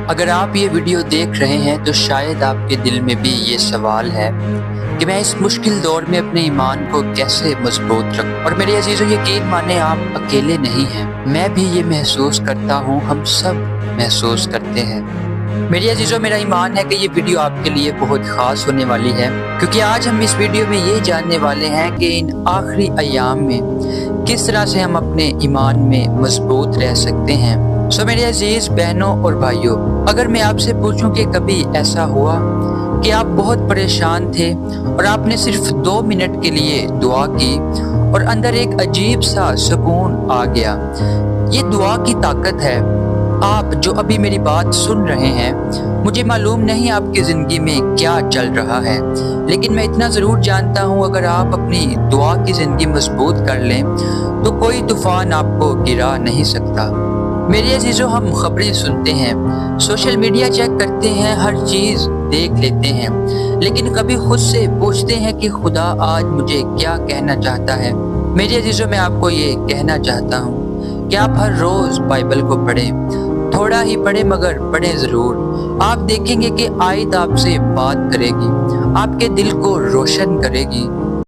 اگر آپ یہ ویڈیو دیکھ رہے ہیں تو شاید آپ کے دل میں بھی یہ سوال ہے کہ میں اس مشکل دور میں اپنے ایمان کو کیسے مضبوط رکھوں۔ اور میرے عزیزو، یقین مانیں آپ اکیلے نہیں ہیں، میں بھی یہ محسوس کرتا ہوں، ہم سب محسوس کرتے ہیں۔ میری عزیزو، میرا ایمان ہے کہ یہ ویڈیو آپ کے لیے بہت خاص ہونے والی ہے، کیونکہ آج ہم اس ویڈیو میں یہ جاننے والے ہیں کہ ان آخری ایام میں کس طرح سے ہم اپنے ایمان میں مضبوط رہ سکتے ہیں۔ میرے عزیز بہنوں اور بھائیوں، اگر میں آپ سے پوچھوں کہ کبھی ایسا ہوا کہ آپ بہت پریشان تھے اور آپ نے صرف 2 منٹ کے لیے دعا کی اور اندر ایک عجیب سا سکون آ گیا؟ یہ دعا کی طاقت ہے۔ آپ جو ابھی میری بات سن رہے ہیں، مجھے معلوم نہیں آپ کی زندگی میں کیا چل رہا ہے، لیکن میں اتنا ضرور جانتا ہوں، اگر آپ اپنی دعا کی زندگی مضبوط کر لیں تو کوئی طوفان آپ کو گرا نہیں سکتا۔ میرے عزیزو، ہم خبریں سنتے ہیں، سوشل میڈیا چیک کرتے ہیں، ہر چیز دیکھ لیتے ہیں، لیکن کبھی خود سے پوچھتے ہیں کہ خدا آج مجھے کیا کہنا چاہتا ہے؟ میرے عزیزو، میں آپ کو یہ کہنا چاہتا ہوں کہ آپ ہر روز بائبل کو پڑھیں، تھوڑا ہی پڑھیں مگر پڑھیں ضرور۔ آپ دیکھیں گے کہ آیت آپ سے بات کرے گی، آپ کے دل کو روشن کرے گی